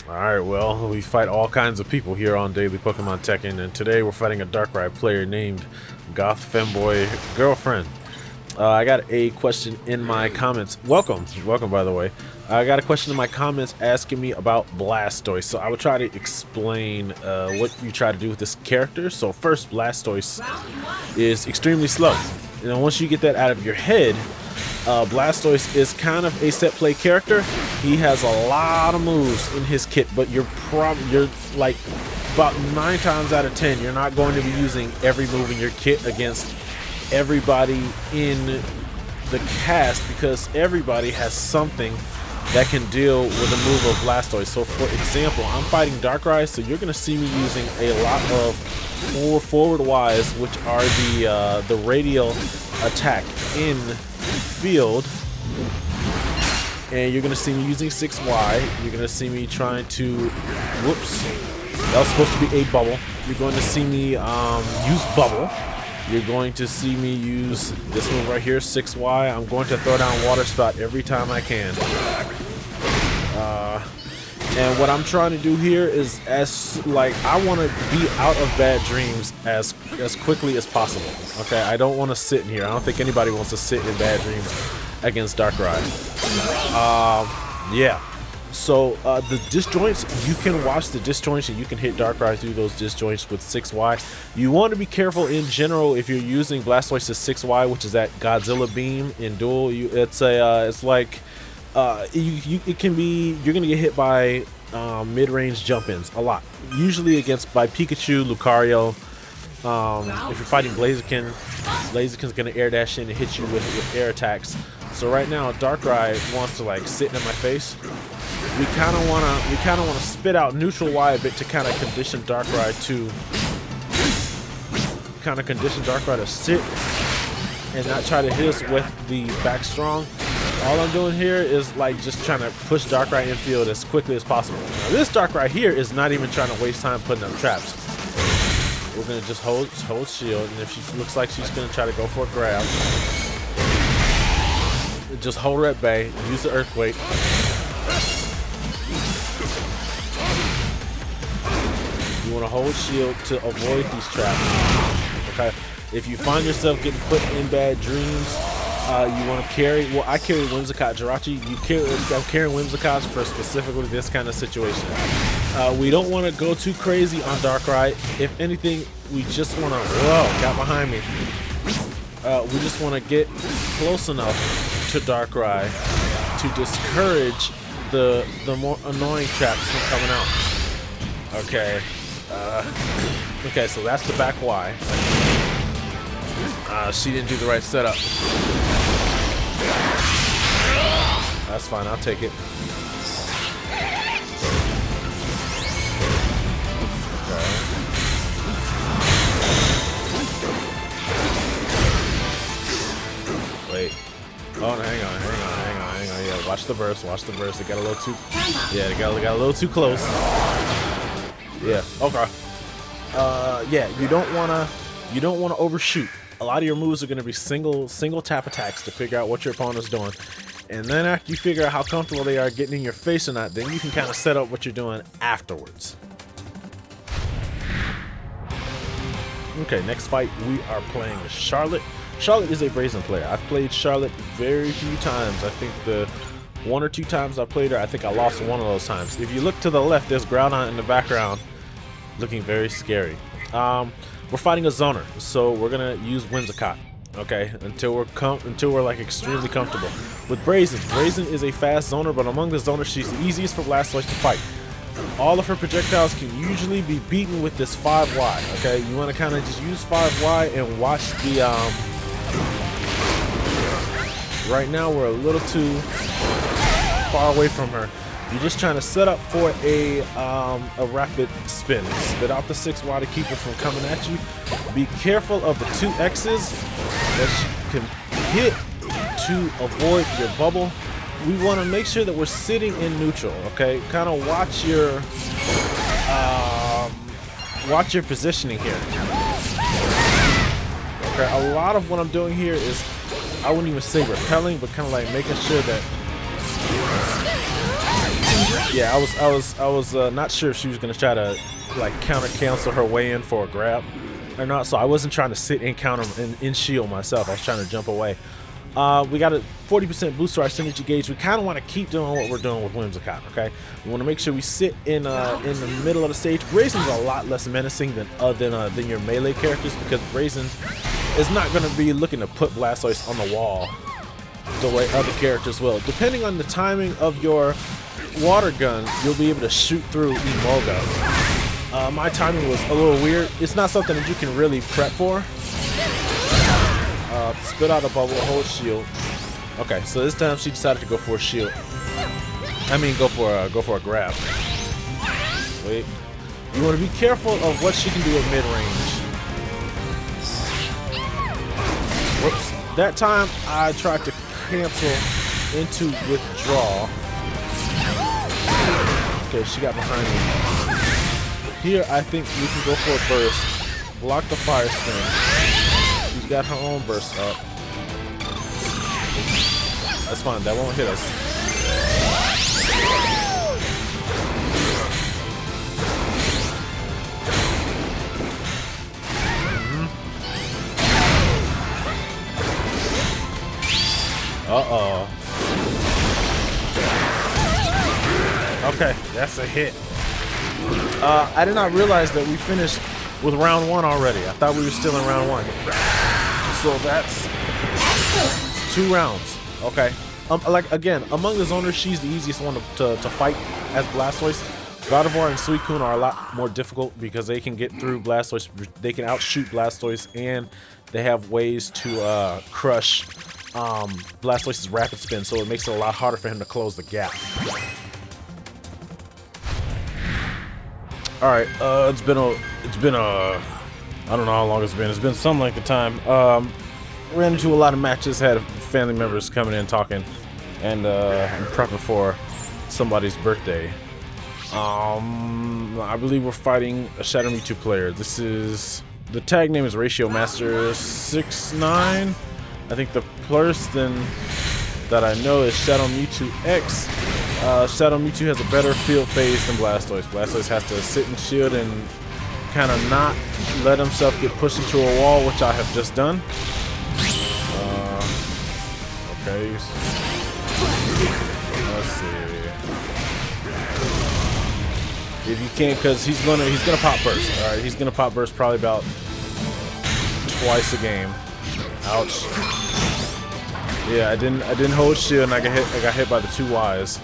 Alright, well, we fight all kinds of people here on Daily Pokemon Tekken, and today we're fighting a Darkrai player named Goth Femboy Girlfriend. I got a question in my comments. Welcome by the way. I got a question in my comments asking me about Blastoise, so I will try to explain what you try to do with this character. So first, Blastoise is extremely slow. You know, once you get that out of your head, Blastoise is kind of a set play character. He has a lot of moves in his kit, but you're like about 9 times out of 10 you're not going to be using every move in your kit against everybody in the cast, because everybody has something that can deal with a move of Blastoise. So for example, I'm fighting Darkrai, so you're going to see me using a lot of forward Ys, which are the radial attack in field, and you're gonna see me using 6Y. You're gonna see me trying to, whoops, that was supposed to be a bubble. You're going to see me use bubble. You're going to see me use this move right here, 6Y. I'm going to throw down water spout every time I can. And what I'm trying to do here is, I want to be out of bad dreams as quickly as possible. Okay, I don't want to sit in here. I don't think anybody wants to sit in bad dreams against Darkrai. Yeah. So the disjoints, you can watch the disjoints and you can hit Darkrai through those disjoints with 6Y. You want to be careful in general if you're using Blastoise's 6Y, which is that Godzilla beam in duel. It's like it can be, you're gonna get hit by mid-range jump-ins a lot, usually by Pikachu, Lucario. If you're fighting Blaziken's gonna air dash in and hit you with air attacks. So right now Darkrai wants to like sit in my face. We kind of wanna spit out neutral Y a bit to kind of condition Darkrai to sit and not try to hit us with the back strong. All I'm doing here is like just trying to push Darkrai infield as quickly as possible. Now this Darkrai here is not even trying to waste time putting up traps. We're gonna just hold shield, and if she looks like she's gonna try to go for a grab, just hold her at bay, use the earthquake. You wanna hold shield to avoid these traps. Okay. If you find yourself getting put in bad dreams, you want to carry, well, I carry Whimsicott Jirachi. I'm carrying Whimsicott for specifically this kind of situation. We don't want to go too crazy on Darkrai. If anything, we just want to, whoa, got behind me. We just want to get close enough to Darkrai to discourage the more annoying traps from coming out. Okay. Okay, so that's the back Y. She didn't do the right setup. That's fine, I'll take it. Okay. Wait. Oh, no, hang on. Yeah, watch the burst. They got a little too. Yeah, they got a little too close. Yeah. Okay. Yeah, you don't wanna overshoot. A lot of your moves are going to be single tap attacks to figure out what your opponent's doing, and then after you figure out how comfortable they are getting in your face or not, then you can kind of set up what you're doing afterwards. Okay, next fight we are playing Charlotte. Charlotte is a Brazen player. I've played Charlotte very few times. I think the 1 or 2 times I played her, I think I lost one of those times. If you look to the left, there's Groudon in the background looking very scary. We're fighting a zoner, so we're gonna use Whimsicott, okay, until we're like extremely comfortable. With Brazen is a fast zoner, but among the zoners, she's the easiest for Blastoise to fight. All of her projectiles can usually be beaten with this 5Y, okay? You want to kind of just use 5Y and watch the, right now we're a little too far away from her. You're just trying to set up for a rapid spin. Spit out the 6Y to keep it from coming at you. Be careful of the 2 X's that you can hit to avoid your bubble. We want to make sure that we're sitting in neutral, okay? Kind of watch your positioning here. Okay, a lot of what I'm doing here is, I wouldn't even say repelling, but kind of like making sure that Yeah, I was not sure if she was gonna try to like counter cancel her way in for a grab or not. So I wasn't trying to sit and counter and shield myself. I was trying to jump away. We got a 40% boost to our synergy gauge. We kind of want to keep doing what we're doing with Whimsicott, okay? We want to make sure we sit in the middle of the stage. Raisin's a lot less menacing than your melee characters, because Raisin is not going to be looking to put Blastoise on the wall the way other characters will. Depending on the timing of your water gun, you'll be able to shoot through Emolga. My timing was a little weird. It's not something that you can really prep for. Spit out a bubble, hold shield. Okay, so this time she decided to go for a shield. I mean, go for a grab. Wait, you want to be careful of what she can do at mid-range. Whoops! That time I tried to cancel into withdraw. Okay, she got behind me. Here, I think we can go for a burst, block the fire spin. She's got her own burst up. That's fine, that won't hit us. Uh-oh. Okay, that's a hit. I did not realize that we finished with round 1 already. I thought we were still in round 1. So that's 2 rounds. Okay. Like, again, among the zoners, she's the easiest one to fight as Blastoise. Gardevoir and Suicune are a lot more difficult because they can get through Blastoise. They can outshoot Blastoise, and they have ways to crush Blastoise's rapid spin, so it makes it a lot harder for him to close the gap. All right, it's been a I don't know how long it's been. It's been some length of time. Ran into a lot of matches, had family members coming in talking, and I'm prepping for somebody's birthday. I believe we're fighting a Shadow Mewtwo player. This is, the tag name is Ratio Master 69. I think the person that I know is Shadow Mewtwo X. Shadow Mewtwo has a better field phase than Blastoise. Blastoise has to sit and shield and kind of not let himself get pushed into a wall, which I have just done. Okay. Let's see. If you can't, because he's gonna pop burst. All right, he's gonna pop burst probably about twice a game. Ouch. Yeah, I didn't hold shield, and I got hit by the 2 Ys.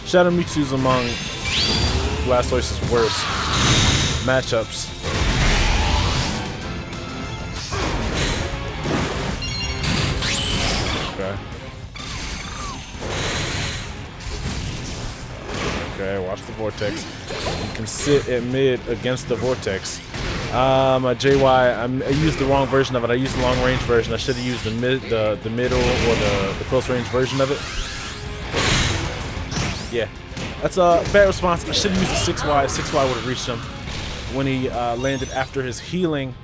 Shadow Mewtwo's among Blastoise's worst matchups. Okay. Okay, watch the vortex. You can sit at mid against the vortex. My JY, I used the wrong version of it. I used the long range version. I should have used the middle or the close range version of it. Yeah, that's a bad response. I should have used the 6Y. 6Y would have reached him when he landed after his healing.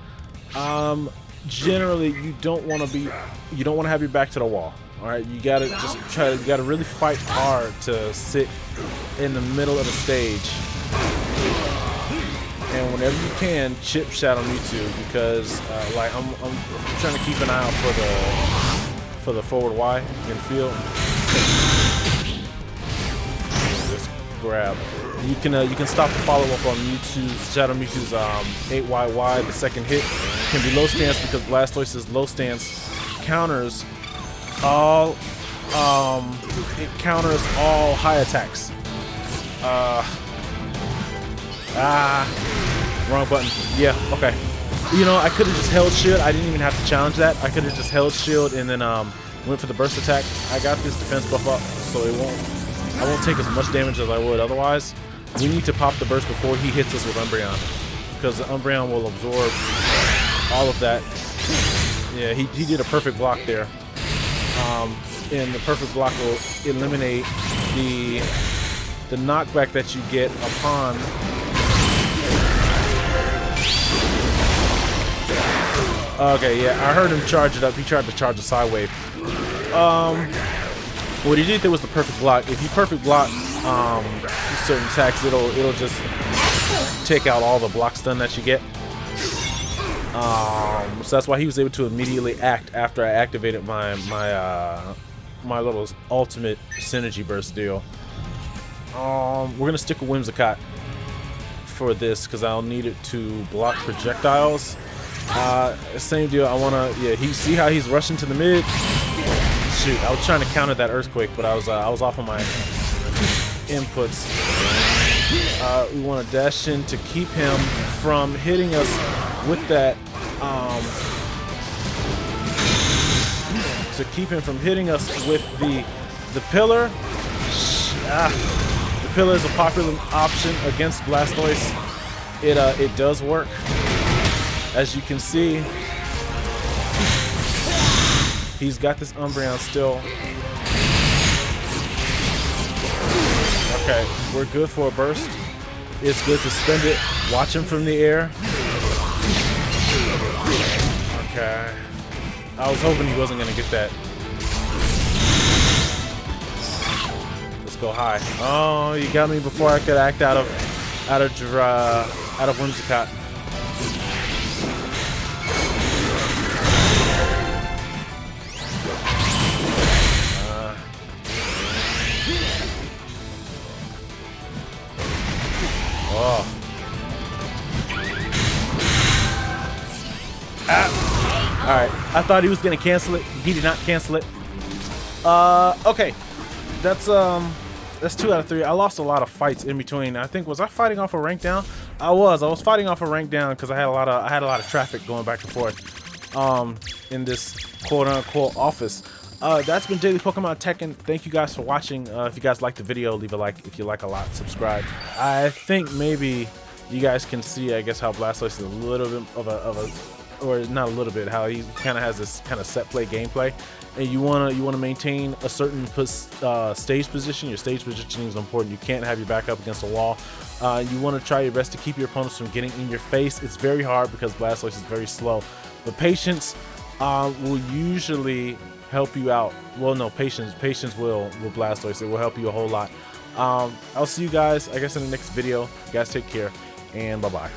Generally, you don't want to have your back to the wall. All right, you gotta you gotta really fight hard to sit in the middle of the stage. And whenever you can, chip Shadow Mewtwo, because like I'm trying to keep an eye out for the forward Y in field. Just grab. You can stop the follow up on Shadow Mewtwo's 8YY. The second hit can be low stance because Blastoise's low stance counters all high attacks. Wrong button. Yeah, okay. You know, I could have just held shield. I didn't even have to challenge that. I could have just held shield and then went for the burst attack. I got this defense buff up, so I won't take as much damage as I would otherwise. We need to pop the burst before he hits us with Umbreon, because the Umbreon will absorb all of that. Yeah, he did a perfect block there. And the perfect block will eliminate the knockback that you get upon okay, yeah, I heard him charge it up. He tried to charge a side wave. What he did there was the perfect block. If you perfect block, certain attacks, it'll just take out all the block stun that you get. So that's why he was able to immediately act after I activated my little ultimate synergy burst deal. We're gonna stick with Whimsicott for this because I'll need it to block projectiles. Same deal. I wanna, yeah. See how he's rushing to the mid. Shoot, I was trying to counter that earthquake, but I was off on my inputs. We want to dash in to keep him from hitting us with that. To keep him from hitting us with the pillar. The pillar is a popular option against Blastoise. It does work, as you can see. He's got this Umbreon still. Okay, we're good for a burst. It's good to spend it. Watch him from the air. Okay. I was hoping he wasn't gonna get that. Let's go high. Oh, you got me before I could act out of Whimsicott. Oh. Alright, I thought he was gonna cancel it. He did not cancel it. Okay. That's 2 out of 3. I lost a lot of fights in between. I think, was I fighting off a rank down? I was fighting off a rank down because I had a lot of traffic going back and forth in this quote unquote office. That's been Daily Pokemon Tekken. Thank you guys for watching. If you guys liked the video, leave a like. If you like a lot, subscribe. I think maybe you guys can see, I guess, how Blastoise is a little bit of a or not a little bit, how he kind of has this kind of set play gameplay, and you wanna maintain a certain stage position. Your stage positioning is important. You can't have your back up against a wall. You want to try your best to keep your opponents from getting in your face. It's very hard because Blastoise is very slow, but patience will usually help you out. Well, no, patience will Blastoise. It will help you a whole lot. I'll see you guys, I guess, in the next video. You guys take care, and bye-bye.